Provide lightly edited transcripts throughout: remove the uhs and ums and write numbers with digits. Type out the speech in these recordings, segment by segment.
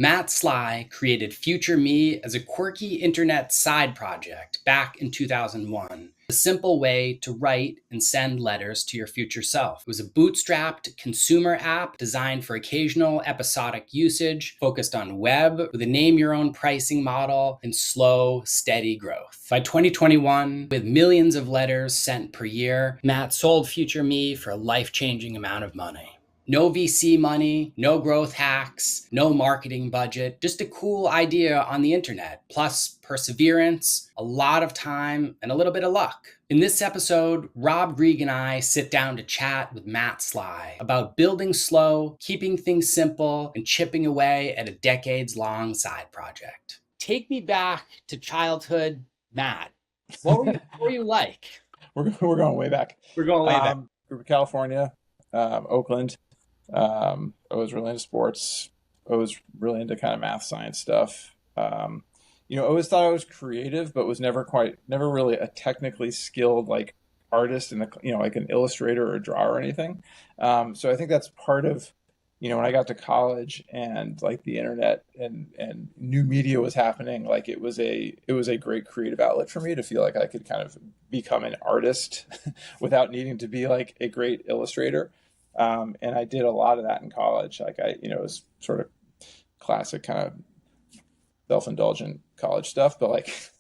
Matt Sly created FutureMe as a quirky internet side project back in 2001. A simple way to write and send letters to your future self. It was a bootstrapped consumer app designed for occasional episodic usage, focused on web with a name your own pricing model and slow, steady growth. By 2021, with millions of letters sent per year, Matt sold FutureMe for a life-changing amount of money. No VC money, no growth hacks, no marketing budget, just a cool idea on the internet, plus perseverance, a lot of time, and a little bit of luck. In this episode, Rob Grieg and I sit down to chat with Matt Sly about building slow, keeping things simple, and chipping away at a decades-long side project. Take me back to childhood, Matt. What were you like? We're going way back. We're going way back. Grew up in California, Oakland. I was really into sports. I was really into kind of math, science stuff. I always thought I was creative, but was never really a technically skilled like artist and like an illustrator or a drawer or anything. So I think that's part of, when I got to college and like the internet and new media was happening, like it was a great creative outlet for me to feel like I could kind of become an artist without needing to be like a great illustrator. And I did a lot of that in college. Like it was sort of classic kind of self-indulgent college stuff, but like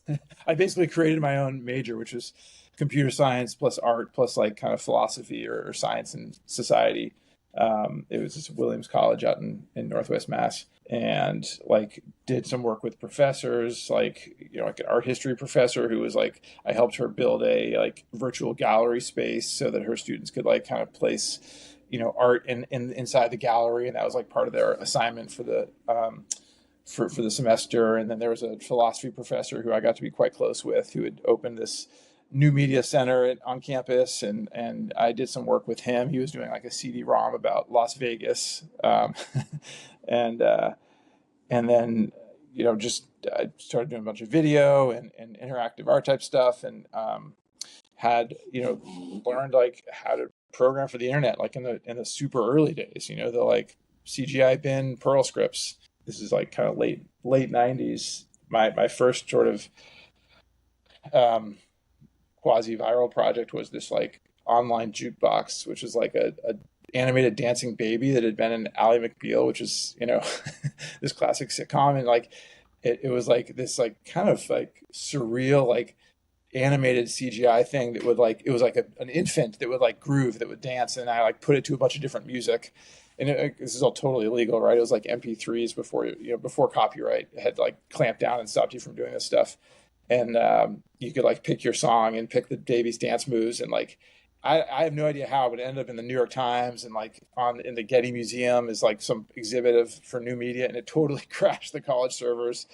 I basically created my own major, which was computer science plus art plus like kind of philosophy or science and society. It was just Williams College out in Northwest Mass, and like did some work with professors, like an art history professor who was like, I helped her build a like virtual gallery space so that her students could like kind of place art in inside the gallery, and that was like part of their assignment for the for the semester. And then there was a philosophy professor who I got to be quite close with, who had opened this new media center on campus, and I did some work with him. He was doing like a CD-ROM about Las Vegas, and then just I started doing a bunch of video and interactive art type stuff, and had learned like how to program for the internet like in the super early days, the like CGI bin Perl scripts. This is like kind of late 90s. My first sort of quasi-viral project was this like online jukebox, which is like a animated dancing baby that had been in Ally McBeal, which is this classic sitcom, and like it was like this like kind of like surreal like animated CGI thing that would like, it was like an infant that would like groove, that would dance, and I like put it to a bunch of different music, and this is all totally illegal, right? It was like MP3s before copyright had like clamped down and stopped you from doing this stuff, and you could like pick your song and pick the baby's dance moves, and like I have no idea how, but it ended up in the New York Times and like in the Getty Museum is like some exhibit for new media, and it totally crashed the college servers.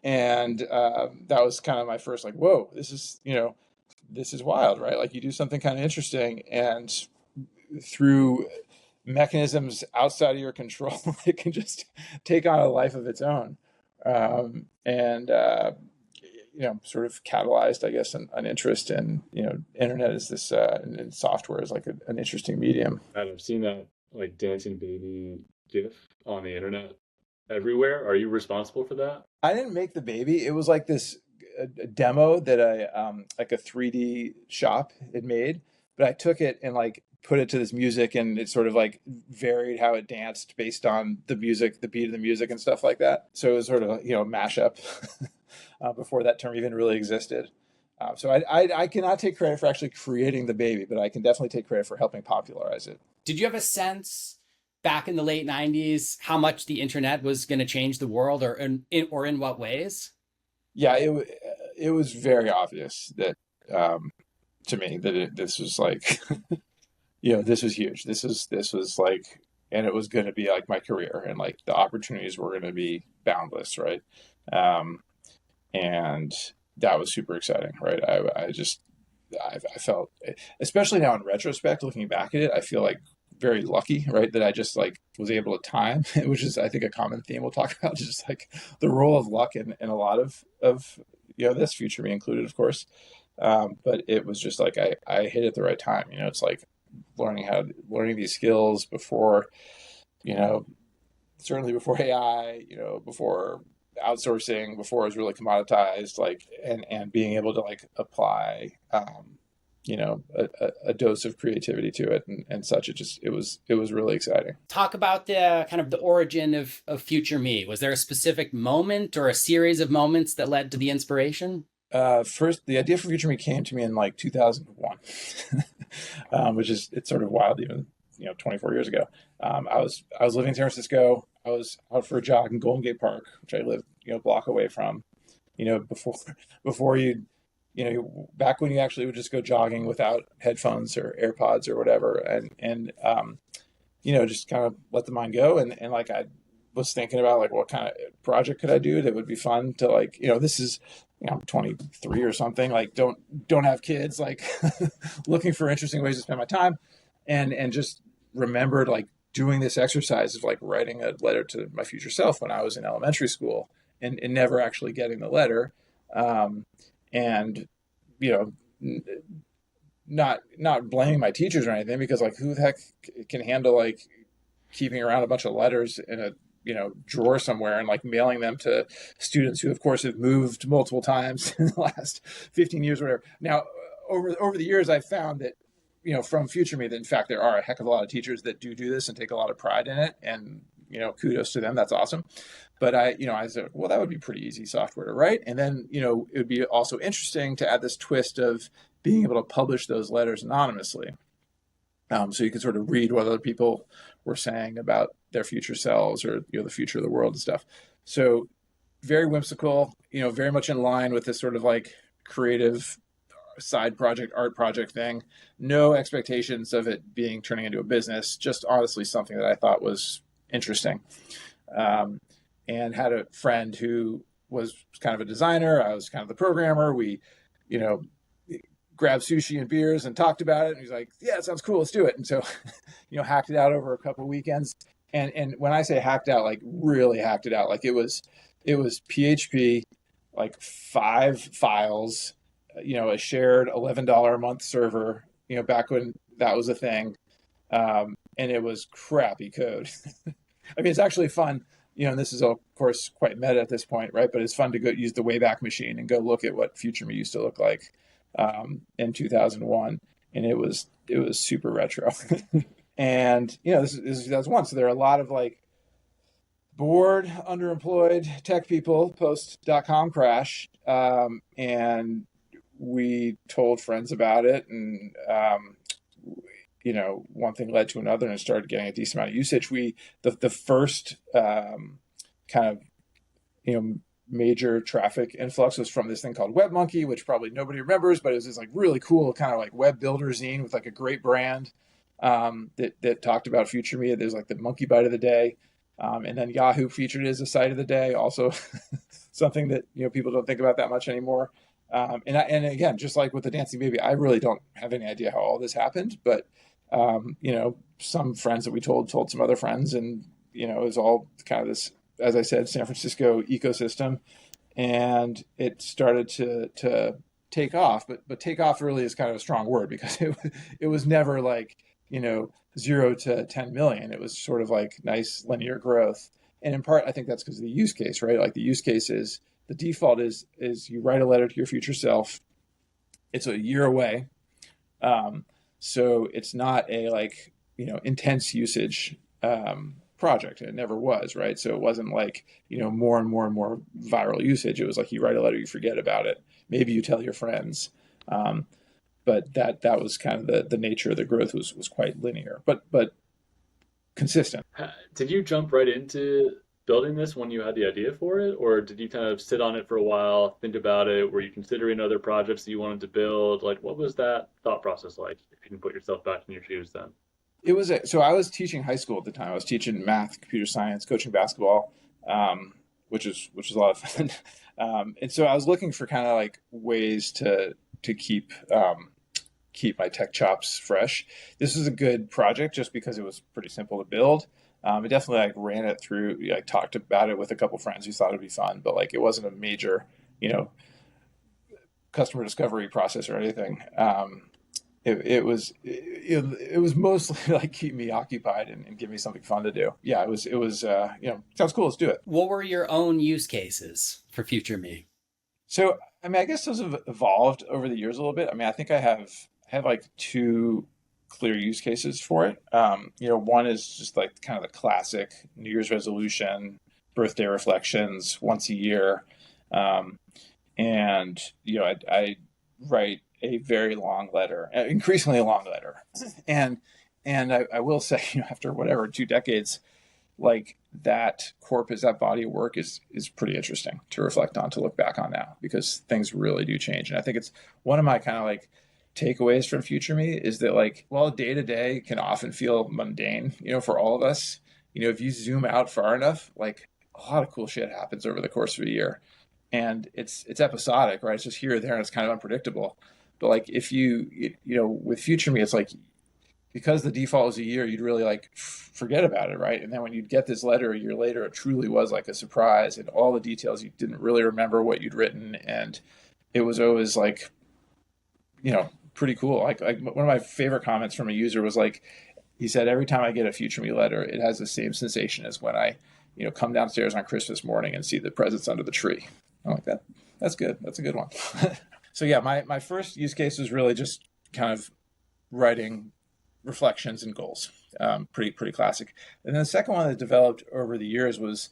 And that was kind of my first like, whoa, this is wild, right? Like you do something kind of interesting, and through mechanisms outside of your control, it can just take on a life of its own. And sort of catalyzed, I guess, an interest in, internet is this, and software is like an interesting medium. And I've seen that like dancing baby GIF on the internet everywhere. Are you responsible for that? I didn't make the baby. It was like this a demo that like a 3D shop had made, but I took it and like put it to this music, and it sort of like varied how it danced based on the music, the beat of the music and stuff like that. So it was sort of a mashup before that term even really existed. So I cannot take credit for actually creating the baby, but I can definitely take credit for helping popularize it. Did you have a sense back in the late 90s how much the internet was going to change the world, or in what ways? Yeah, it was very obvious that to me that this was like this was huge. This was like, and it was going to be like my career, and like the opportunities were going to be boundless, right? And that was super exciting, right? I felt, especially now in retrospect, looking back at it, I feel like very lucky, right? That I just like was able to time, which is I think a common theme we'll talk about, just like the role of luck in a lot of this, FutureMe included, of course. But it was just like I hit it at the right time. It's like learning these skills before certainly before AI, before outsourcing, before it was really commoditized, like, and being able to like apply, a dose of creativity to it and such. It was really exciting. Talk about the kind of the origin of Future Me. Was there a specific moment or a series of moments that led to the inspiration? First, the idea for Future Me came to me in like 2001, it's sort of wild, even 24 years ago. I was living in San Francisco. I was out for a jog in Golden Gate Park, which I lived a block away from. Before back when you actually would just go jogging without headphones or AirPods or whatever, and just kind of let the mind go, and like I was thinking about like what kind of project could I do that would be fun to like, this is, I'm 23 or something, like don't have kids, like looking for interesting ways to spend my time, and just remembered like doing this exercise of like writing a letter to my future self when I was in elementary school, and never actually getting the letter, and not blaming my teachers or anything, because like who the heck can handle like keeping around a bunch of letters in a drawer somewhere and like mailing them to students who of course have moved multiple times in the last 15 years or whatever. Now over the years I've found that from Future Me that in fact there are a heck of a lot of teachers that do this and take a lot of pride in it, and kudos to them, that's awesome. But I said, well, that would be pretty easy software to write, and then it would be also interesting to add this twist of being able to publish those letters anonymously. So you could sort of read what other people were saying about their future selves, or the future of the world and stuff. So very whimsical, very much in line with this sort of like creative side project, art project thing. No expectations of it turning into a business, just honestly something that I thought was interesting. And had a friend who was kind of a designer. I was kind of the programmer. We, grabbed sushi and beers and talked about it. And he's like, yeah, it sounds cool. Let's do it. And so, hacked it out over a couple of weekends. And when I say hacked out, like really hacked it out, like it was PHP, like 5 files, a shared $11 a month server, back when that was a thing. And it was crappy code. I mean, it's actually fun, and this is of course quite meta at this point, right? But it's fun to go use the Wayback Machine and go look at what Future Me used to look like in 2001, and it was super retro. And this is 2001, so there are a lot of like bored, underemployed tech people post .com crash, and we told friends about it, and one thing led to another, and it started getting a decent amount of usage. The first kind of major traffic influx was from this thing called WebMonkey, which probably nobody remembers, but it was this like really cool kind of like web builder zine with like a great brand that talked about Future Me. There's like the monkey bite of the day, and then Yahoo featured it as a site of the day, also something that people don't think about that much anymore. And again, just like with the dancing baby, I really don't have any idea how all this happened, but some friends that we told some other friends, and it was all kind of this, as I said, San Francisco ecosystem, and it started to take off. But take off really is kind of a strong word, because it was never like 0 to 10 million. It was sort of like nice linear growth, and in part I think that's because of the use case, right? Like the use case is the default is you write a letter to your future self. It's a year away, so it's not a like intense usage project. It never was, right? So it wasn't like more and more and more viral usage. It was like you write a letter, you forget about it, maybe you tell your friends, but that was kind of the nature of the growth. Was quite linear, but consistent. Did you jump right into building this when you had the idea for it, or did you kind of sit on it for a while, think about it? Were you considering other projects that you wanted to build? Like, what was that thought process like, if you can put yourself back in your shoes then? It was so I was teaching high school at the time. I was teaching math, computer science, coaching basketball, which is a lot of fun. And so I was looking for kind of like ways to keep my tech chops fresh. This was a good project just because it was pretty simple to build. It definitely like ran it through, like talked about it with a couple friends who thought it'd be fun, but like it wasn't a major, customer discovery process or anything. it was mostly like keep me occupied and give me something fun to do. Yeah, it was sounds cool. Let's do it. What were your own use cases for FutureMe? So I mean, I guess those have evolved over the years a little bit. I mean, I think I have like two clear use cases for it. One is just like kind of the classic New Year's resolution, birthday reflections once a year, and I write a very long letter, increasingly long letter. And I will say, after whatever 2 decades, like that corpus, that body of work is pretty interesting to reflect on, to look back on now, because things really do change. And I think it's one of my kind of like takeaways from FutureMe is that, like, while day to day can often feel mundane, for all of us, if you zoom out far enough, like a lot of cool shit happens over the course of a year. And it's episodic, right? It's just here or there, and it's kind of unpredictable. But like if with FutureMe, it's like, because the default was a year, you'd really like forget about it, right? And then when you'd get this letter a year later, it truly was like a surprise, and all the details, you didn't really remember what you'd written, and it was always like, pretty cool. Like one of my favorite comments from a user was like, he said, every time I get a FutureMe letter, it has the same sensation as when I, come downstairs on Christmas morning and see the presents under the tree. I'm like, that's good. That's a good one. So yeah, my first use case was really just kind of writing reflections and goals. Pretty classic. And then the second one that developed over the years was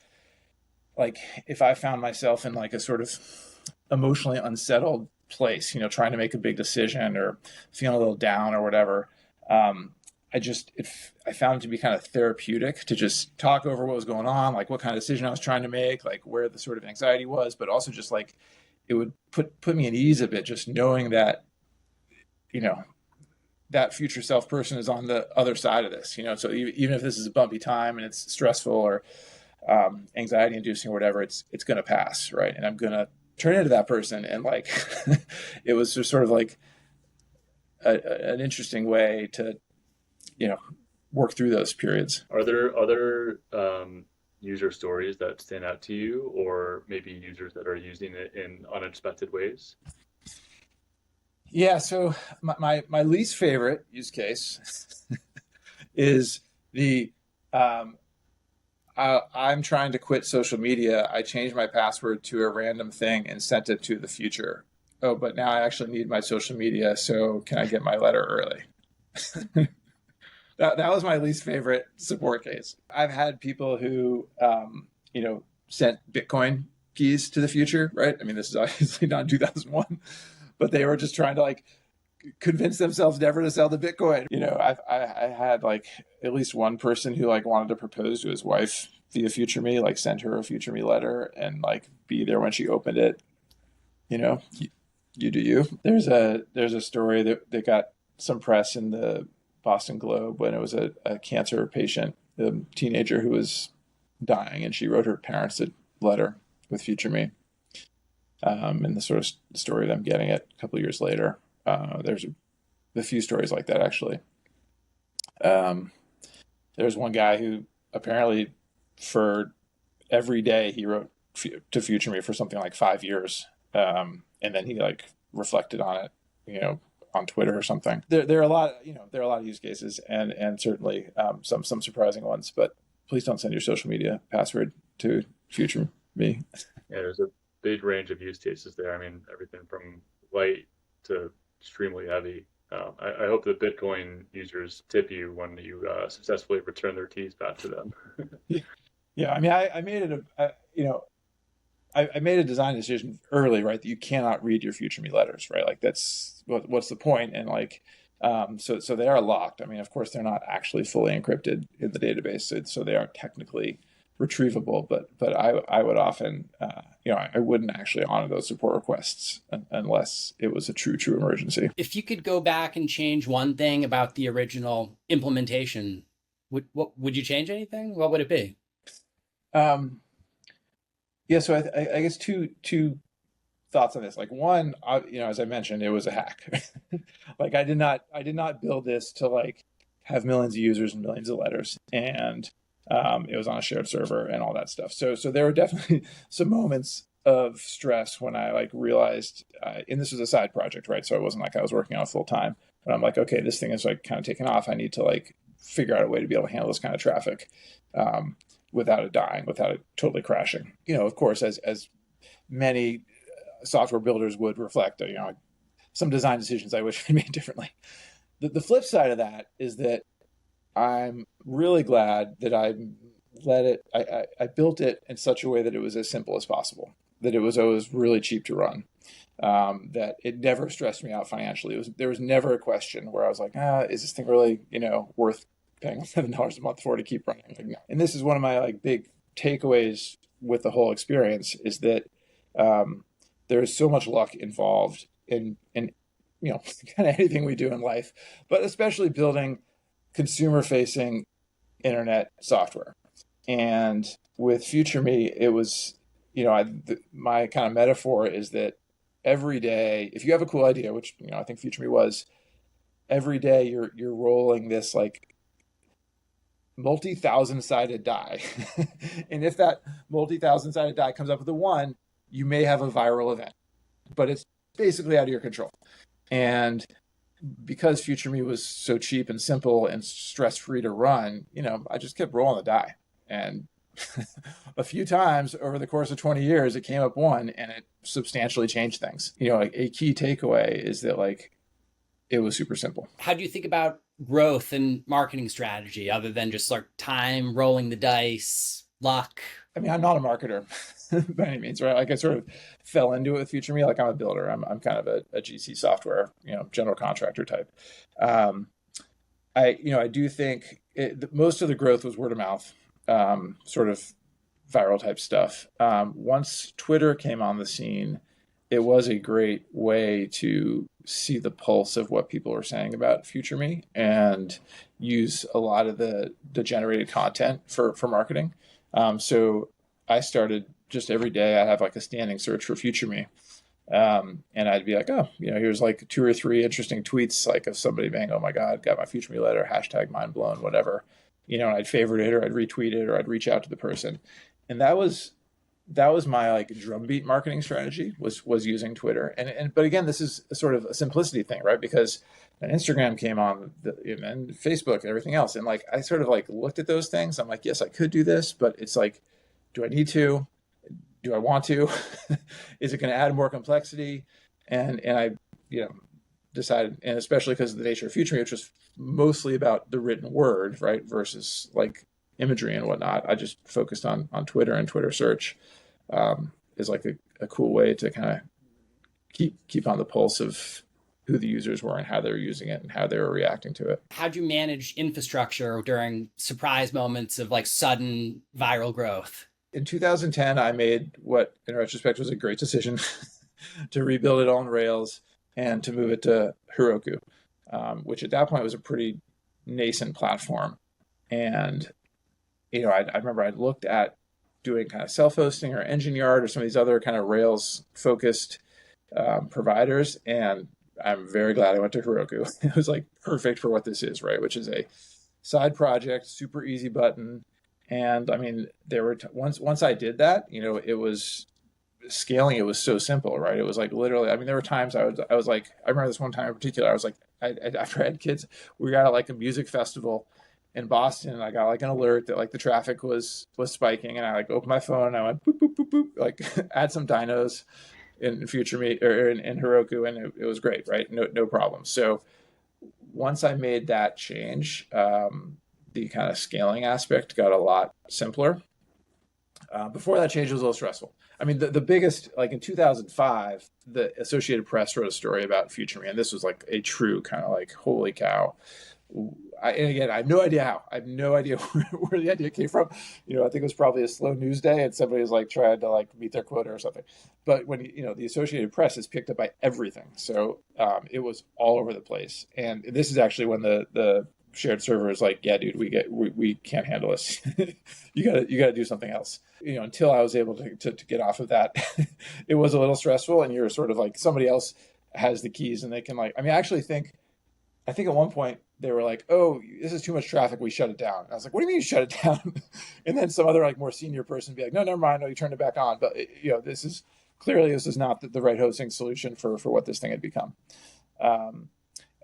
like, if I found myself in like a sort of emotionally unsettled place, trying to make a big decision or feeling a little down or whatever, I found it to be kind of therapeutic to just talk over what was going on, like what kind of decision I was trying to make, like where the sort of anxiety was, but also just like it would put me at ease a bit, just knowing that, that future self person is on the other side of this, so even if this is a bumpy time and it's stressful or anxiety inducing or whatever, it's going to pass, right? And I'm going to turn into that person. And like, it was just sort of like an interesting way to, work through those periods. Are there other user stories that stand out to you, or maybe users that are using it in unexpected ways? Yeah, so my least favorite use case is the I'm trying to quit social media. I changed my password to a random thing and sent it to the future. Oh, but now I actually need my social media, so can I get my letter early? That was my least favorite support case. I've had people who, sent Bitcoin keys to the future, right? I mean, this is obviously not 2001, but they were just trying to like convince themselves never to sell the Bitcoin. I had like at least one person who like wanted to propose to his wife via FutureMe, like send her a FutureMe letter and like be there when she opened it. You do you. There's a story that got some press in the Boston Globe when it was a cancer patient, a teenager who was dying, and she wrote her parents a letter with FutureMe. And the sort of story of them getting it a couple of years later. There's a few stories like that, actually. There's one guy who apparently for every day he wrote to FutureMe for something like 5 years. And then he like reflected on it, on Twitter or something. There are a lot, there are a lot of use cases and certainly some surprising ones, but please don't send your social media password to FutureMe. Yeah, there's a big range of use cases there. I mean, everything from light to extremely heavy. I hope the Bitcoin users tip you when you successfully return their keys back to them. Yeah, I mean, I made it I made a design decision early, right? That you cannot read your FutureMe letters, right? Like that's what's the point? And like, so they are locked. I mean, of course, they're not actually fully encrypted in the database, so they aren't technically retrievable. But I would often, I wouldn't actually honor those support requests unless it was a true emergency. If you could go back and change one thing about the original implementation, would you change anything? What would it be? Yeah, so I guess two thoughts on this. Like one, as I mentioned, it was a hack. Like I did not build this to like have millions of users and millions of letters, and it was on a shared server and all that stuff. So there were definitely some moments of stress when I like realized, and this was a side project, right? So it wasn't like I was working on it full time. But I'm like, okay, this thing is like kind of taking off. I need to like figure out a way to be able to handle this kind of traffic without it dying, without it totally crashing. Of course, as many software builders would reflect, some design decisions I wish I made differently. The flip side of that is that I'm really glad that I built it in such a way that it was as simple as possible, that it was always really cheap to run, that it never stressed me out financially. There was never a question where I was like, is this thing really, worth paying $7 a month for to keep running? Like, no. And this is one of my like big takeaways with the whole experience is that there is so much luck involved in kind of anything we do in life, but especially building consumer-facing internet software. And with FutureMe, it was, my kind of metaphor is that every day, if you have a cool idea, which I think FutureMe was, every day you're rolling this like multi-thousand-sided die, and if that multi-thousand-sided die comes up with a 1, you may have a viral event, but it's basically out of your control. And because FutureMe was so cheap and simple and stress-free to run, I just kept rolling the die. And a few times over the course of 20 years, it came up 1 and it substantially changed things. A key takeaway is that like, it was super simple. How do you think about growth and marketing strategy other than just like time, rolling the dice, luck? I mean, I'm not a marketer by any means, right? Like I sort of fell into it with FutureMe. Like I'm a builder. I'm kind of a GC software, general contractor type. I do think most of the growth was word of mouth, sort of viral type stuff. Once Twitter came on the scene, it was a great way to see the pulse of what people were saying about FutureMe and use a lot of the generated content for marketing. So I started just every day, I have like a standing search for FutureMe. And I'd be like, oh, here's like 2 or 3 interesting tweets, like of somebody being, oh my God, got my FutureMe letter, hashtag mind blown, whatever, and I'd favorite it or I'd retweet it or I'd reach out to the person. And that was my like drumbeat marketing strategy was using Twitter. But again, this is a sort of a simplicity thing, right? Because Instagram came on and Facebook and everything else. And like, I sort of like looked at those things. I'm like, yes, I could do this, but it's like, do I need to? Do I want to? Is it going to add more complexity? And I, decided, and especially because of the nature of FutureMe, which was mostly about the written word, right, versus like imagery and whatnot. I just focused on Twitter, and Twitter search is like a cool way to kind of keep on the pulse of who the users were and how they were using it and how they were reacting to it. How'd you manage infrastructure during surprise moments of like sudden viral growth? In 2010, I made what, in retrospect, was a great decision to rebuild it on Rails and to move it to Heroku, which at that point was a pretty nascent platform. And, I remember I looked at doing kind of self-hosting or EngineYard or some of these other kind of Rails-focused providers, and I'm very glad I went to Heroku. It was like perfect for what this is, right? Which is a side project, super easy button. And I mean, there were once I did that, it was scaling. It was so simple, right? It was like literally. I mean, there were times I was like, I remember this one time in particular. I was like, after I had kids, we got at like a music festival in Boston, and I got like an alert that like the traffic was spiking, and I like opened my phone and I went boop boop boop boop, like add some dynos in FutureMe or in Heroku, and it was great, right? No problem. So once I made that change, the kind of scaling aspect got a lot simpler. Before that change, it was a little stressful. I mean, the biggest, like in 2005, the Associated Press wrote a story about FutureMe, and this was like a true kind of like, holy cow. And again, I have no idea how. I have no idea where the idea came from. I think it was probably a slow news day, and somebody was like trying to like meet their quota or something. But when the Associated Press is picked up by everything, so it was all over the place. And this is actually when the shared server is like, yeah, dude, we can't handle this. you gotta do something else. Until I was able to get off of that, it was a little stressful, and you're sort of like somebody else has the keys and they can like. I mean, I think at one point they were like, oh, this is too much traffic, we shut it down. And I was like, what do you mean you shut it down? And then some other like more senior person be like, no, never mind, no, you turned it back on. But this is not the right hosting solution for what this thing had become.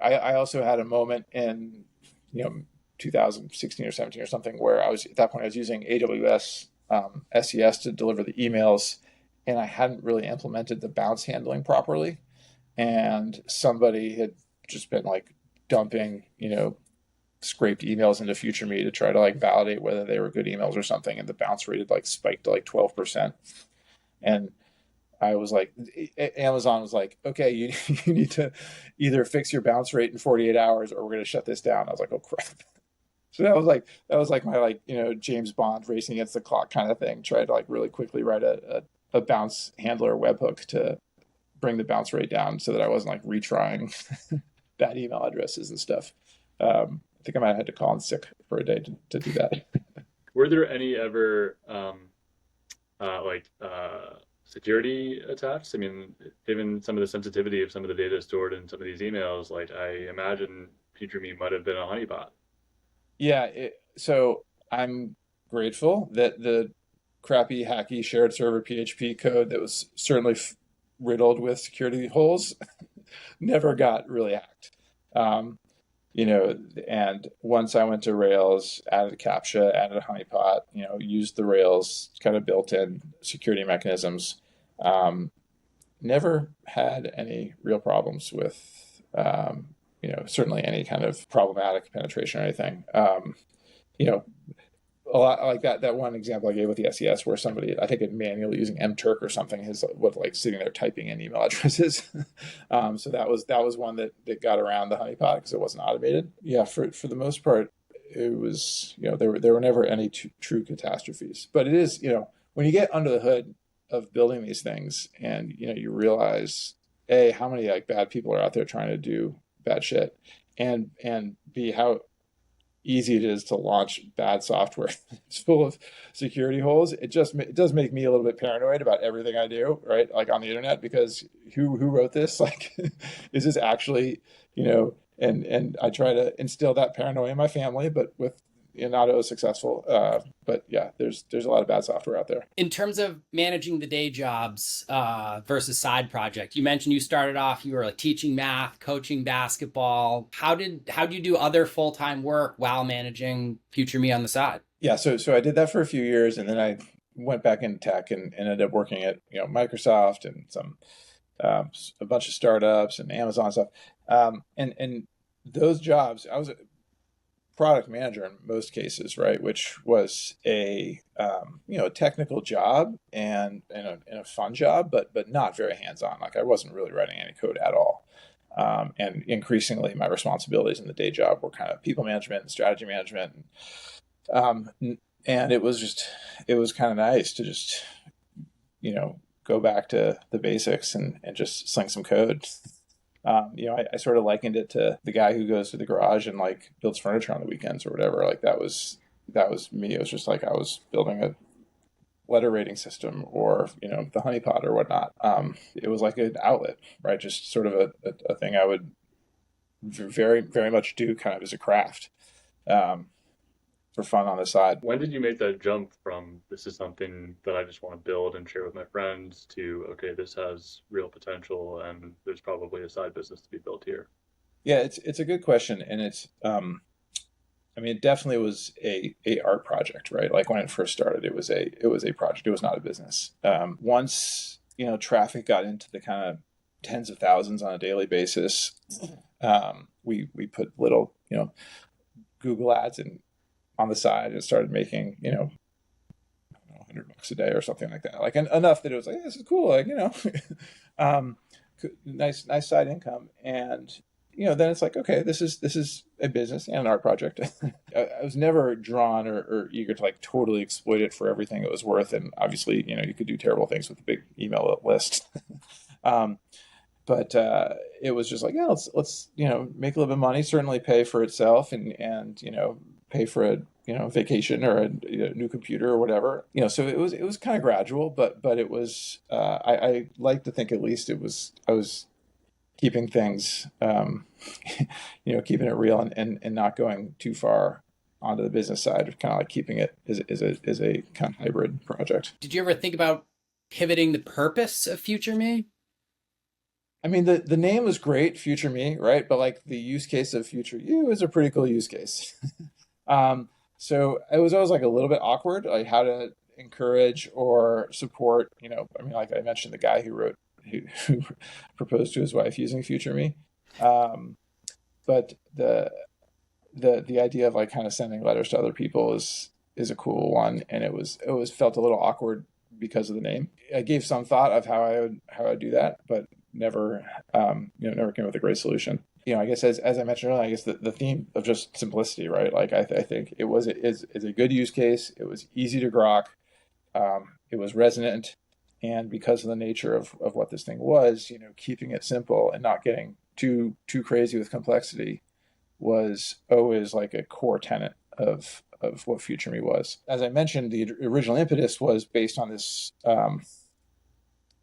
I also had a moment in, 2016 or 17 or something, where I was at that point I was using AWS SES to deliver the emails, and I hadn't really implemented the bounce handling properly, and somebody had just been like dumping, scraped emails into FutureMe to try to like validate whether they were good emails or something, and the bounce rate had like spiked to like 12%. And I was like, Amazon was like, okay, you, you need to either fix your bounce rate in 48 hours or we're going to shut this down. I was like, oh crap. So that was like my like, James Bond racing against the clock kind of thing. Tried to like really quickly write a bounce handler webhook to bring the bounce rate down so that I wasn't like retrying bad email addresses and stuff. I think I might have had to call in sick for a day to do that. Were there any ever like security attached? I mean, given some of the sensitivity of some of the data stored in some of these emails, like I imagine FutureMe might have been a honeypot. Yeah, so I'm grateful that the crappy, hacky shared server PHP code that was certainly riddled with security holes never got really hacked. Um, and once I went to Rails, added a CAPTCHA, added a honeypot, used the Rails kind of built-in security mechanisms, never had any real problems with, certainly any kind of problematic penetration or anything. You know, a lot like that one example I gave with the SES where somebody, I think, it manually using mturk or something, is what like sitting there typing in email addresses. So that was one that got around the honeypot because it wasn't automated. Yeah, for the most part, it was, there were never any true catastrophes. But it is, when you get under the hood of building these things and you realize, A, how many like bad people are out there trying to do bad shit, and B, how easy it is to launch bad software. It's full of security holes. It does make me a little bit paranoid about everything I do, right? Like on the internet, because who wrote this? Like, is this actually, and I try to instill that paranoia in my family, but with not always successful. But yeah, there's a lot of bad software out there. In terms of managing the day jobs versus side project, you mentioned you started off, you were like teaching math, coaching basketball. How did you do other full-time work while managing FutureMe on the side? Yeah, so I did that for a few years, and then I went back into tech and ended up working at Microsoft and some a bunch of startups and Amazon stuff. And those jobs, I was a product manager in most cases, right? Which was a technical job and a fun job, but not very hands-on. Like I wasn't really writing any code at all. And increasingly, my responsibilities in the day job were kind of people management and strategy management. And it was kind of nice to just go back to the basics and just sling some code. I sort of likened it to the guy who goes to the garage and like builds furniture on the weekends or whatever. Like that was me. It was just like I was building a letter rating system or the honeypot or whatnot. It was like an outlet, right? Just sort of a thing I would very, very much do kind of as a craft, for fun on the side. When did you make that jump from this is something that I just want to build and share with my friends to, okay, this has real potential and there's probably a side business to be built here? Yeah, it's a good question, and it's it definitely was a art project, right? Like when it first started, it was a project. It was not a business. Once traffic got into the kind of tens of thousands on a daily basis, we put little Google ads on the side and started making $100 a day or something like that. Like enough that it was like, hey, this is cool, like nice side income. And then it's like, okay, this is a business and an art project. I was never drawn or eager to like totally exploit it for everything it was worth. And obviously, you could do terrible things with a big email list. But it was just like, yeah, let's make a little bit of money, certainly pay for itself, and pay for a vacation or a new computer or whatever. So it was kind of gradual, but it was I like to think at least I was keeping things keeping it real and not going too far onto the business side, kind of like keeping it as a kind of hybrid project. Did you ever think about pivoting the purpose of FutureMe? I mean, the name was great, Future Me, right? But like the use case of Future You is a pretty cool use case. So it was always like a little bit awkward, like how to encourage or support, I mean, like I mentioned, the guy who proposed to his wife using Future Me. Um, but the idea of like kind of sending letters to other people is a cool one, and it was felt a little awkward because of the name. I gave some thought of how I'd do that, but never never came up with a great solution. I guess as I mentioned earlier, I guess the theme of just simplicity, right? Like I think is a good use case. It was easy to grok. It was resonant, and because of the nature of what this thing was, keeping it simple and not getting too crazy with complexity was always like a core tenet of what FutureMe was. As I mentioned, the original impetus was based on this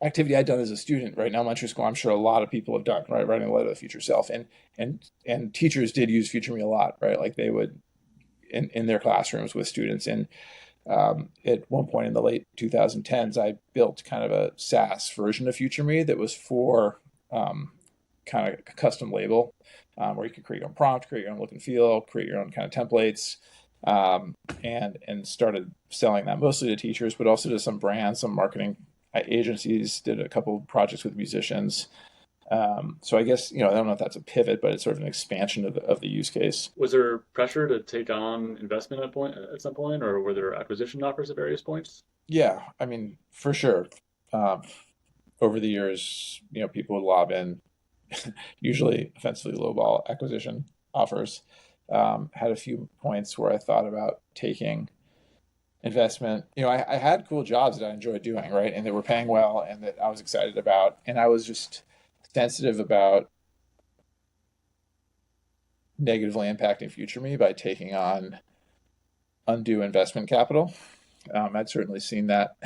activity I'd done as a student, right? In elementary school, I'm sure a lot of people have done, right? Writing a letter to the future self. And teachers did use FutureMe a lot, right? Like they would in their classrooms with students. And at one point in the late 2010s, I built kind of a SaaS version of FutureMe that was for kind of a custom label where you could create your own prompt, create your own look and feel, create your own kind of templates, and started selling that mostly to teachers, but also to some brands, some marketing agencies. Did a couple of projects with musicians. So I guess, I don't know if that's a pivot, but it's sort of an expansion of the use case. Was there pressure to take on investment at some point, or were there acquisition offers at various points? Yeah, I mean, for sure. Over the years, people would lob in usually offensively lowball acquisition offers. Had a few points where I thought about taking investment. I had cool jobs that I enjoyed doing, right? And that were paying well and that I was excited about. And I was just sensitive about negatively impacting FutureMe by taking on undue investment capital. I'd certainly seen that.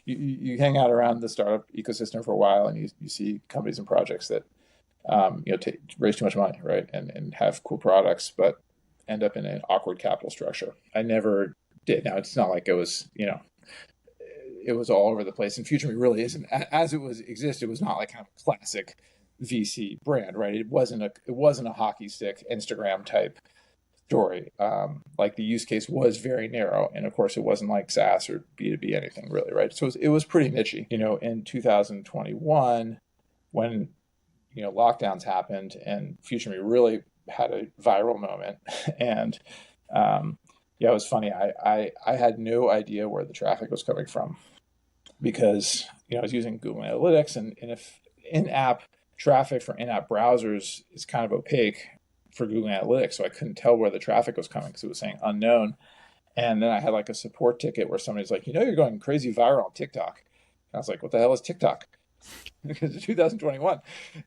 You hang out around the startup ecosystem for a while, and you see companies and projects that raise too much money, right, and have cool products, but end up in an awkward capital structure. I never did. Now it's not like it was it was all over the place. And FutureMe really isn't, as it was not like kind of classic VC brand, right? It wasn't a hockey stick Instagram type story. Like the use case was very narrow, and of course it wasn't like SaaS or B2B anything really, right? So it was pretty nichey. In 2021, when lockdowns happened and FutureMe really had a viral moment, and yeah, it was funny. I had no idea where the traffic was coming from because I was using Google Analytics, and if in-app traffic for in-app browsers is kind of opaque for Google Analytics, so I couldn't tell where the traffic was coming because it was saying unknown. And then I had like a support ticket where somebody's like, you're going crazy viral on TikTok. And I was like, what the hell is TikTok? Because it's 2021,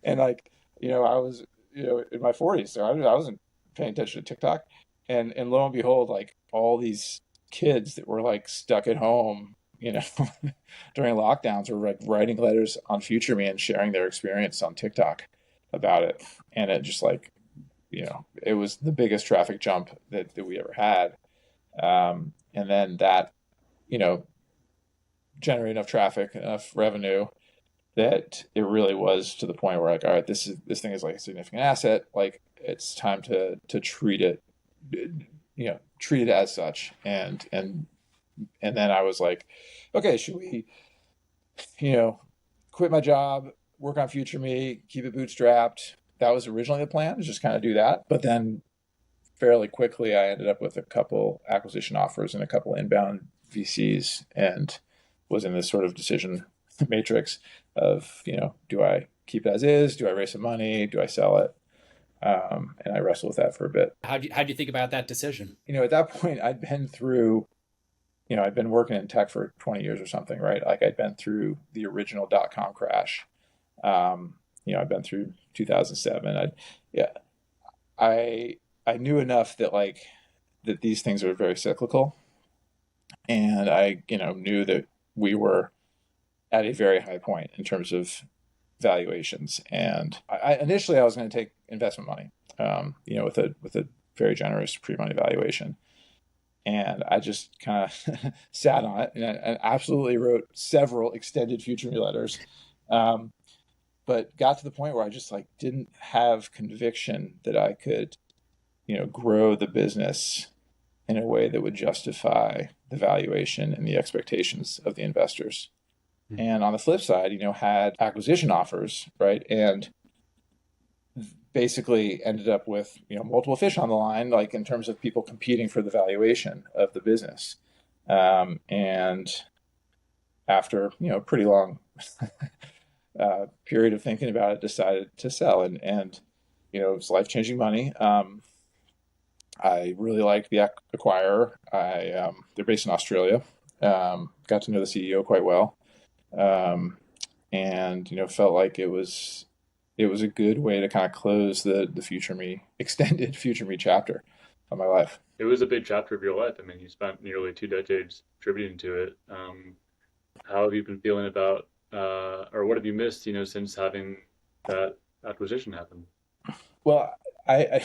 and like I was in my 40s, so I wasn't paying attention to TikTok, and lo and behold, like all these kids that were like stuck at home during lockdowns were like writing letters on FutureMe and sharing their experience on TikTok about it, and it just like it was the biggest traffic jump that we ever had, and then that generated enough traffic, enough revenue that it really was to the point where like, all right, this thing is like a significant asset. Like it's time to treat it, treat it as such. And then I was like, okay, should we, quit my job, work on FutureMe, keep it bootstrapped? That was originally the plan, just kind of do that. But then fairly quickly, I ended up with a couple acquisition offers and a couple inbound VCs, and was in this sort of decision matrix of do I keep it as is, do I raise some money, do I sell it, and I wrestled with that for a bit. How'd you think about that decision? At that point I'd been through I'd been working in tech for 20 years or something, right? Like I'd been through the original .com crash. I'd been through 2007. I knew enough that these things are very cyclical, and I knew that we were at a very high point in terms of valuations. And initially I was going to take investment money, with a very generous pre-money valuation. And I just kind of sat on it, and I absolutely wrote several extended FutureMe letters. but got to the point where I just like didn't have conviction that I could, grow the business in a way that would justify the valuation and the expectations of the investors. And on the flip side, had acquisition offers, right? And basically ended up with, multiple fish on the line, like in terms of people competing for the valuation of the business. And after, a pretty long period of thinking about it, decided to sell. And it was life-changing money. I really liked the acquirer. They're based in Australia. Got to know the CEO quite well. And felt like it was a good way to kind of close the FutureMe extended FutureMe chapter of my life. It was a big chapter of your life. I mean, you spent nearly 2 decades contributing to it. How have you been feeling about, or what have you missed, since having that acquisition happen? Well, I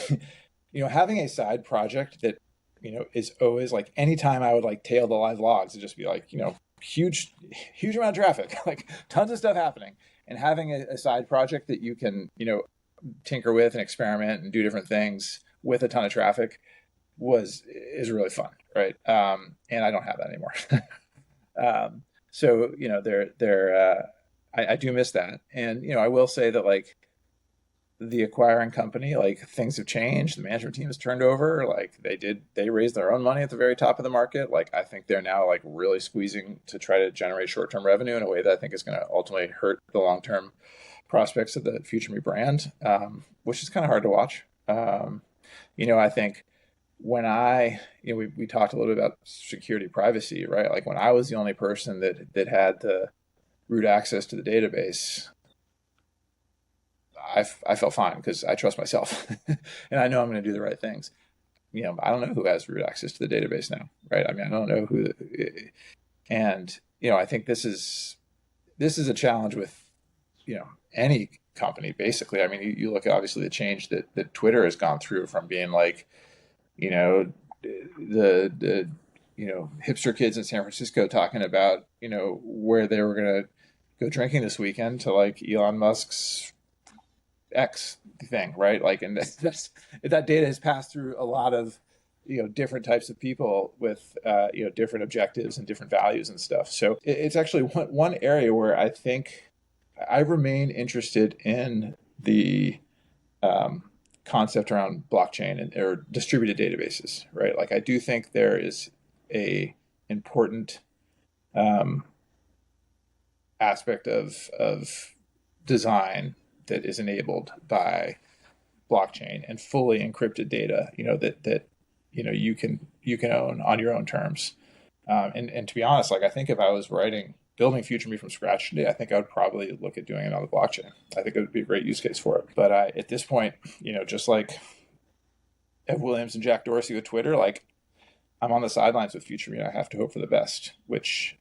having a side project that is always like, anytime I would like tail the live logs, it'd just be like huge amount of traffic, like tons of stuff happening, and having a side project that you can tinker with and experiment and do different things with a ton of traffic is really fun, right? And I don't have that anymore. So I do miss that, and I will say that like the acquiring company, like things have changed. The management team has turned over. Like they raised their own money at the very top of the market. Like I think they're now like really squeezing to try to generate short-term revenue in a way that I think is going to ultimately hurt the long-term prospects of the FutureMe brand, which is kind of hard to watch. I think when we talked a little bit about security, privacy, right? Like when I was the only person that had the root access to the database, I felt fine because I trust myself and I know I'm going to do the right things. I don't know who has root access to the database now, right? I mean, I don't know who, and I think this is a challenge with any company basically. I mean, you look at obviously the change that Twitter has gone through from being like the hipster kids in San Francisco talking about where they were going to go drinking this weekend to like Elon Musk's X thing, right? Like, and that data has passed through a lot of different types of people with different objectives and different values and stuff. So it's actually one area where I think I remain interested in the concept around blockchain or distributed databases, right? Like I do think there is a important aspect of design that is enabled by blockchain and fully encrypted data, that you can own on your own terms. And to be honest, like I think if I was building FutureMe from scratch today, I think I would probably look at doing it on the blockchain. I think it would be a great use case for it. But at this point, just like Ev Williams and Jack Dorsey with Twitter, like I'm on the sidelines with FutureMe and I have to hope for the best, which,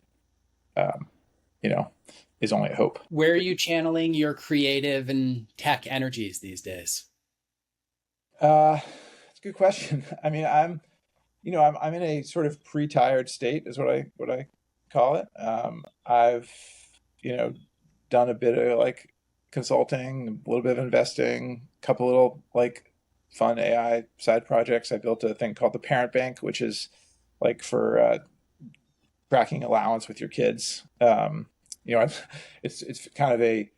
is only a hope. Where are you channeling your creative and tech energies these days? It's a good question. I mean, I'm in a sort of pre-tired state is what I call it. I've, done a bit of like consulting, a little bit of investing, a couple little like fun AI side projects. I built a thing called the Parent Bank, which is like for tracking allowance with your kids. It's kind of a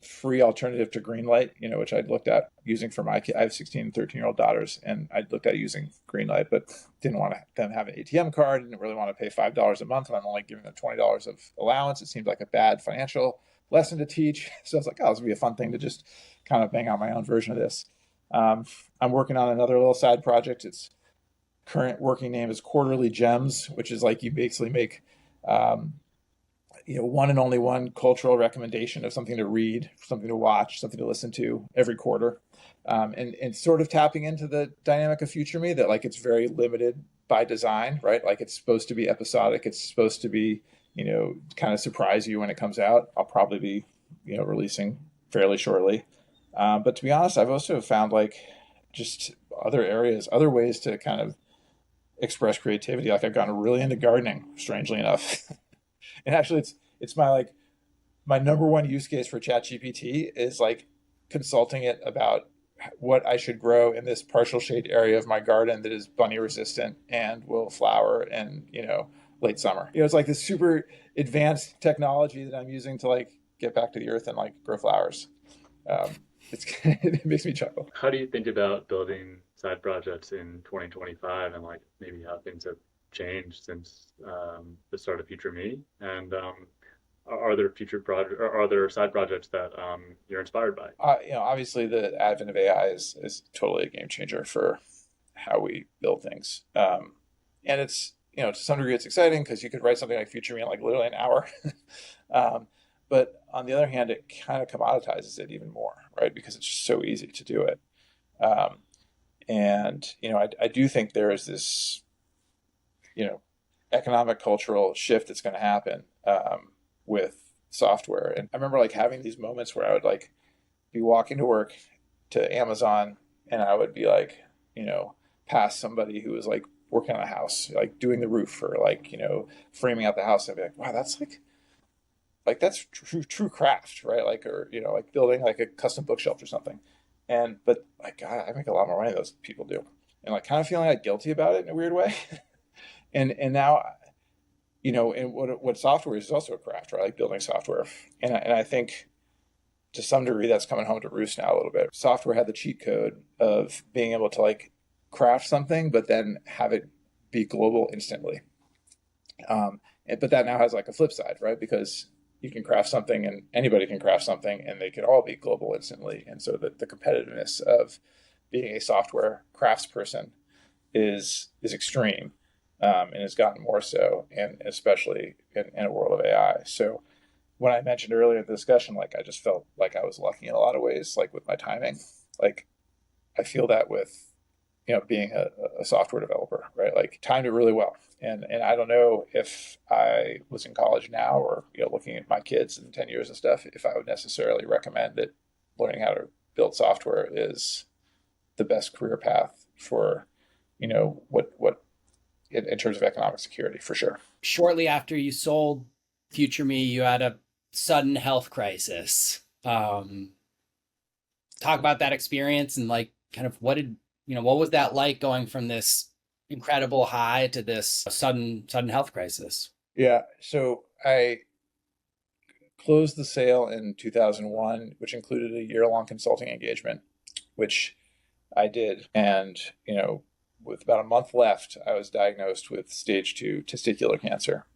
free alternative to Greenlight, which I'd looked at using for my kid. I have 16 and 13-year-old daughters, and I looked at using Greenlight, but didn't want them to have an ATM card, didn't really want to pay $5 a month, and I'm only giving them $20 of allowance. It seemed like a bad financial lesson to teach. So I was like, oh, this would be a fun thing to just kind of bang out my own version of this. I'm working on another little side project. Its current working name is Quarterly Gems, which is like you basically make one and only one cultural recommendation of something to read, something to watch, something to listen to every quarter. And sort of tapping into the dynamic of FutureMe that like it's very limited by design, right? Like it's supposed to be episodic. It's supposed to be, kind of surprise you when it comes out. I'll probably be, releasing fairly shortly. But to be honest, I've also found like just other ways to kind of express creativity. Like I've gotten really into gardening, strangely enough. And actually it's my like my number one use case for ChatGPT is like consulting it about what I should grow in this partial shade area of my garden that is bunny resistant and will flower in, late summer. It's like this super advanced technology that I'm using to like get back to the earth and like grow flowers. It makes me chuckle. How do you think about building side projects in 2025 and like maybe how things have changed since the start of FutureMe? And are there future projects or are there side projects that you're inspired by? Obviously the advent of AI is totally a game changer for how we build things. And it's, to some degree it's exciting because you could write something like FutureMe in like literally an hour. But on the other hand, it kind of commoditizes it even more, right? Because it's just so easy to do it. I do think there is this, economic cultural shift that's going to happen with software. And I remember like having these moments where I would like be walking to work to Amazon and I would be like, past somebody who was like working on a house, like doing the roof or like, framing out the house. I'd be like, wow, that's like that's true craft, right? Like, or, like building like a custom bookshelf or something. But like, God, I make a lot more money than those people do. And like kind of feeling like guilty about it in a weird way. and now, and what software is also a craft, right? Like building software. And I think to some degree that's coming home to roost now a little bit. Software had the cheat code of being able to like craft something, but then have it be global instantly. But that now has like a flip side, right? Because you can craft something and anybody can craft something and they can all be global instantly. And so the competitiveness of being a software craftsperson is extreme and has gotten more so, and especially in a world of AI. So when I mentioned earlier in the discussion, like I just felt like I was lucky in a lot of ways, like with my timing. Like I feel that with being a software developer, right? Like timed it really well. And I don't know if I was in college now or, looking at my kids in 10 years and stuff, if I would necessarily recommend that learning how to build software is the best career path for, what in terms of economic security, for sure. Shortly after you sold FutureMe, you had a sudden health crisis. Talk about that experience and like kind of what was that like going from this incredible high to this sudden health crisis? Yeah. So I closed the sale in 2001, which included a year-long consulting engagement, which I did. And, with about a month left, I was diagnosed with stage 2 testicular cancer.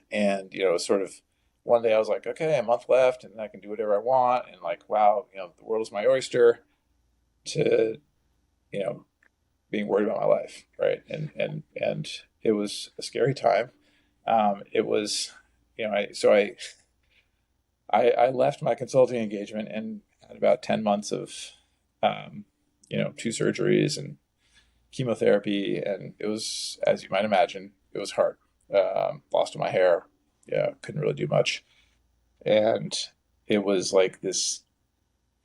And, sort of one day I was like, okay, a month left and I can do whatever I want. And like, wow, the world is my oyster, to, being worried about my life. Right. And it was a scary time. It was, I left my consulting engagement and had about 10 months of, 2 surgeries and chemotherapy. And it was, as you might imagine, it was hard. Lost my hair. Yeah. Couldn't really do much. And it was like this,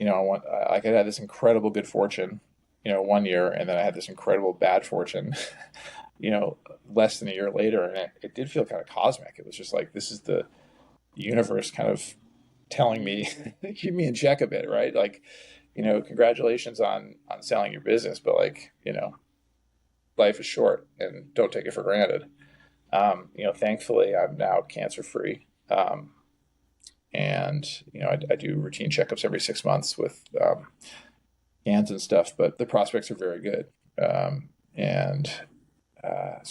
I had this incredible good fortune, 1 year. And then I had this incredible bad fortune, less than a year later. And it did feel kind of cosmic. It was just like, this is the universe kind of telling me, keep me in check a bit, right? Like, congratulations on selling your business, but like, life is short and don't take it for granted. Thankfully I'm now cancer free. And, I do routine checkups every 6 months with scans and stuff, but the prospects are very good. So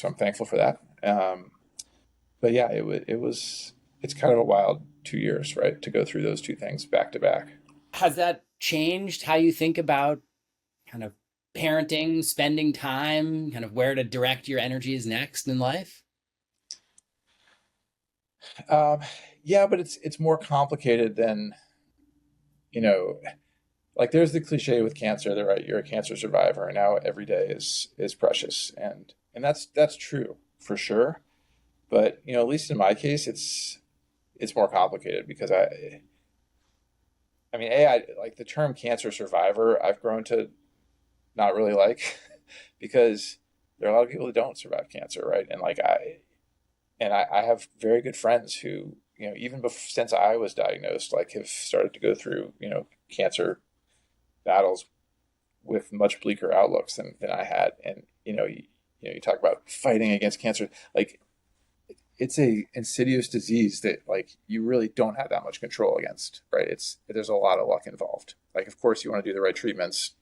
I'm thankful for that. But yeah, it's kind of a wild 2 years, right? To go through those two things back to back. Has that changed how you think about kind of parenting, spending time, kind of where to direct your energies next in life? Yeah, but it's more complicated than, like there's the cliche with cancer, that right, you're a cancer survivor and now every day is precious. And that's true for sure. But, at least in my case, it's more complicated because I mean, like the term cancer survivor, I've grown to not really like because there are a lot of people that don't survive cancer, right? And like I have very good friends who, even since I was diagnosed, like have started to go through, cancer battles with much bleaker outlooks than I had. And, you talk about fighting against cancer, like it's a insidious disease that like you really don't have that much control against, right? There's a lot of luck involved. Like, of course you want to do the right treatments,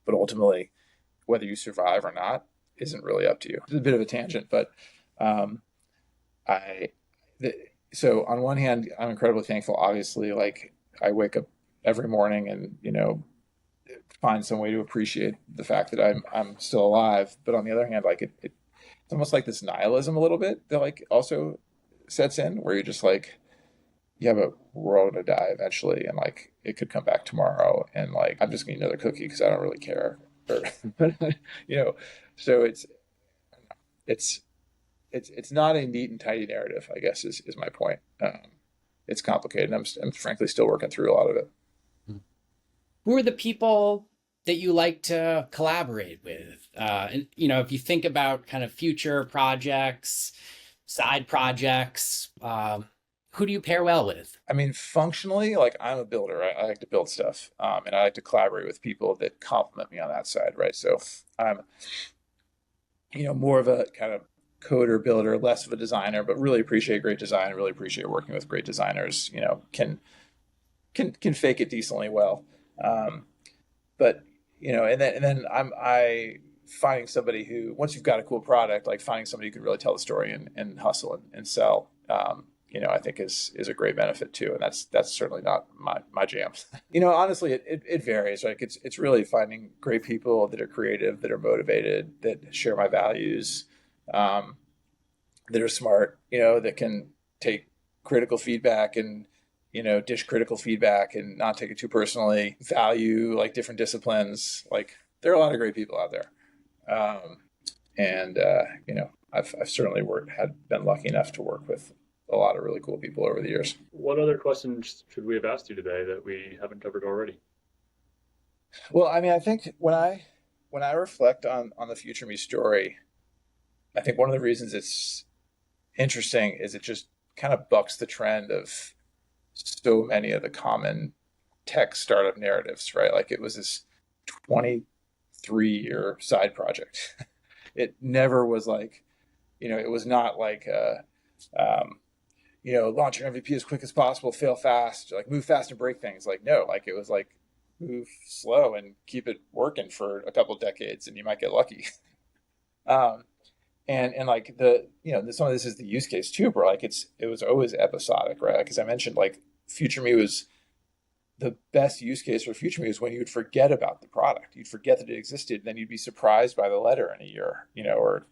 but ultimately whether you survive or not isn't really up to you. It's a bit of a tangent, but so on one hand, I'm incredibly thankful. Obviously, like I wake up every morning and, find some way to appreciate the fact that I'm still alive. But on the other hand, like it's almost like this nihilism a little bit that like also sets in, where you're just like, yeah, but we're all gonna die eventually, and like it could come back tomorrow, and like I'm just gonna eat another cookie because I don't really care. Or, so it's not a neat and tidy narrative, I guess is my point. It's complicated. I'm frankly still working through a lot of it. Who are the people that you like to collaborate with? And, if you think about kind of future projects, side projects, who do you pair well with? I mean, functionally, like I'm a builder. I like to build stuff, and I like to collaborate with people that complement me on that side, right? So I'm, more of a kind of coder builder, less of a designer, but really appreciate great design. Really appreciate working with great designers. Can fake it decently well. But and then I finding somebody who, once you've got a cool product, like finding somebody who can really tell the story and hustle and sell, I think is a great benefit too. And that's certainly not my jam. Honestly, it varies. Like it's really finding great people that are creative, that are motivated, that share my values, that are smart, that can take critical feedback and, dish critical feedback and not take it too personally, value like different disciplines. Like there are a lot of great people out there. I've certainly been lucky enough to work with a lot of really cool people over the years. What other questions should we have asked you today that we haven't covered already? Well, I mean, I think when I reflect on the FutureMe story, I think one of the reasons it's interesting is it just kind of bucks the trend of so many of the common tech startup narratives, right? Like it was this 23-year side project. It never was like, it was not like, launch your MVP as quick as possible, fail fast, like move fast and break things. Like, no, like it was like move slow and keep it working for a couple of decades and you might get lucky. And like some of this is the use case too, bro. Like it was always episodic, right? Because I mentioned like FutureMe was the best use case for FutureMe is when you would forget about the product. You'd forget that it existed, and then you'd be surprised by the letter in a year, or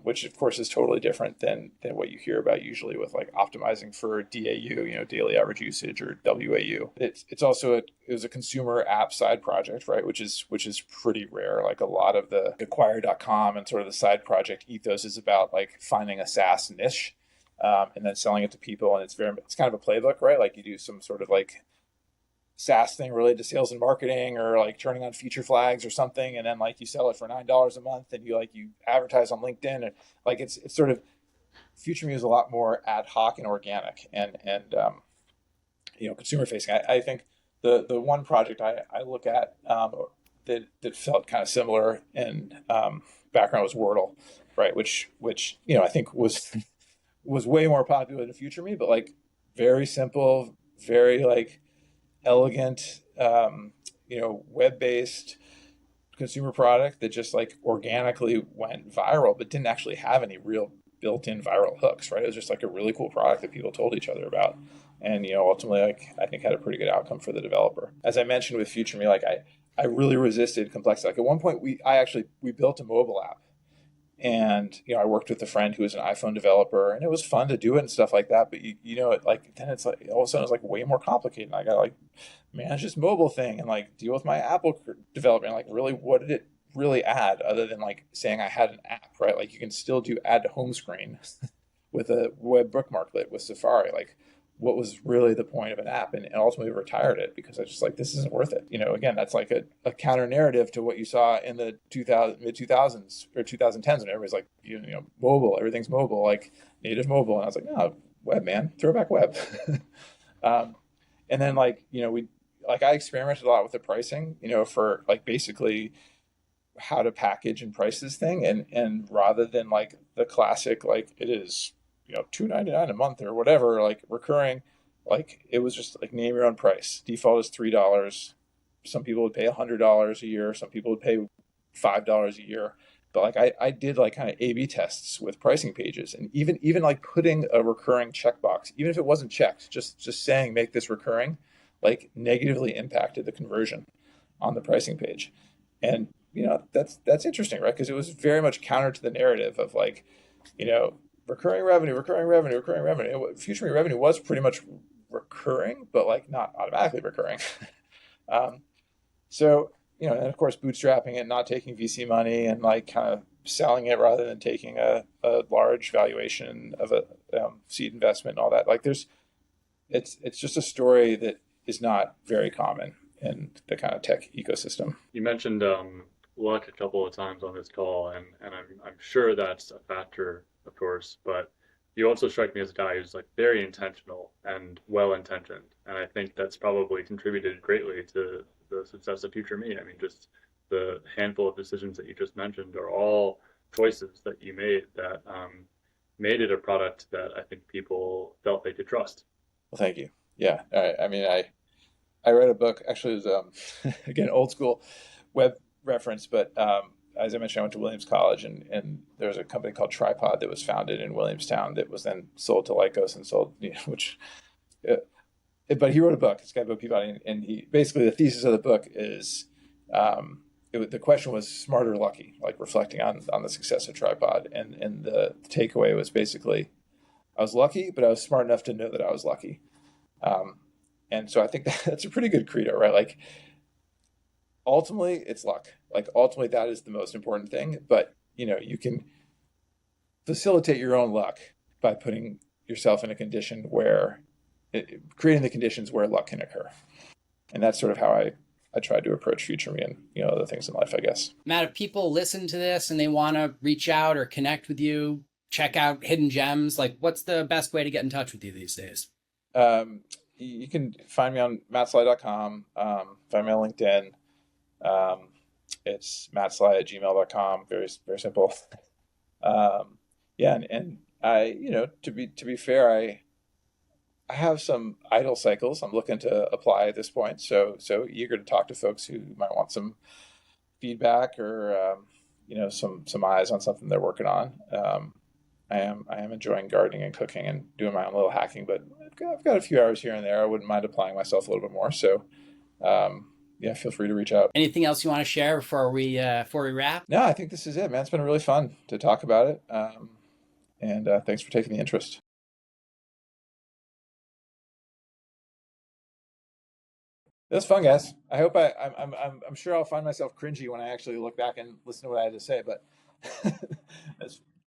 which of course is totally different than what you hear about usually with like optimizing for DAU, daily average usage, or WAU. It's also it was a consumer app side project, right? Which is pretty rare. Like a lot of the acquire.com and sort of the side project ethos is about like finding a SaaS niche, and then selling it to people. And it's kind of a playbook, right? Like you do some sort of like SaaS thing related to sales and marketing, or like turning on feature flags or something, and then like you sell it for $9 a month, and you advertise on LinkedIn, and like it's sort of FutureMe is a lot more ad hoc and organic and consumer facing. I think the one project I look at that felt kind of similar in background was Wordle, right? Which I think was way more popular than FutureMe, but like very simple, very like elegant, web-based consumer product that just like organically went viral, but didn't actually have any real built-in viral hooks, right? It was just like a really cool product that people told each other about. And, ultimately, like, I think had a pretty good outcome for the developer. As I mentioned with FutureMe, like I really resisted complexity. Like at one point we built a mobile app. And, I worked with a friend who was an iPhone developer, and it was fun to do it and stuff like that. But then it's like, all of a sudden it's like way more complicated. And I got to like manage this mobile thing and like deal with my Apple development. Like really, what did it really add other than like saying I had an app, right? Like you can still do add to home screen with a web bookmarklet with Safari. Like what was really the point of an app, and ultimately retired it because I was just like, this isn't worth it. Again, that's like a counter narrative to what you saw in the mid 2000s or 2010s when everybody's like, mobile, everything's mobile, like native mobile. And I was like, no, web, man, throwback web. um, and then like, I experimented a lot with the pricing, for like basically how to package and price this thing. And rather than like the classic, like it is, $2.99 a month or whatever, like recurring, like it was just like name your own price. Default is $3. Some people would pay $100 a year. Some people would pay $5 a year. But like I did like kind of A/B tests with pricing pages, and even like putting a recurring checkbox, even if it wasn't checked, just saying make this recurring, like negatively impacted the conversion on the pricing page. And that's interesting, right? Because it was very much counter to the narrative of like, recurring revenue, recurring revenue, recurring revenue. FutureMe revenue was pretty much recurring, but like not automatically recurring. So, and of course, bootstrapping it, not taking VC money, and like kind of selling it rather than taking a large valuation of a seed investment and all that. Like it's just a story that is not very common in the kind of tech ecosystem. You mentioned luck a couple of times on this call, and I'm sure that's a factor, of course, but you also strike me as a guy who's like very intentional and well intentioned, and I think that's probably contributed greatly to the success of FutureMe. I mean, just the handful of decisions that you just mentioned are all choices that you made that made it a product that I think people felt they could trust. Well, thank you. Yeah, I mean, I read a book. Actually, it was again old school web reference, but as I mentioned, I went to Williams College, and there was a company called Tripod that was founded in Williamstown that was then sold to Lycos and sold, which. But he wrote a book. It's got about Peabody, and he basically the thesis of the book is, the question was smart or lucky, like reflecting on the success of Tripod, and the takeaway was basically, I was lucky, but I was smart enough to know that I was lucky, and so I think that's a pretty good credo, right? Like ultimately, it's luck. Like ultimately, that is the most important thing. But you can facilitate your own luck by putting yourself in a condition where creating the conditions where luck can occur. And that's sort of how I tried to approach FutureMe and other things in life, I guess. Matt, if people listen to this and they want to reach out or connect with you, check out Hidden Gems, like what's the best way to get in touch with you these days? You can find me on mattsly.com, find me on LinkedIn. It's mattsly@gmail.com. Very, very simple. Yeah. And I, to be fair, I have some idle cycles I'm looking to apply at this point. So eager to talk to folks who might want some feedback or, some eyes on something they're working on. I am enjoying gardening and cooking and doing my own little hacking, but I've got a few hours here and there. I wouldn't mind applying myself a little bit more. So, yeah, feel free to reach out. Anything else you want to share before we wrap? No, I think this is it, man. It's been really fun to talk about it. And thanks for taking the interest. It was fun, guys. I hope I'm sure I'll find myself cringy when I actually look back and listen to what I had to say, but it's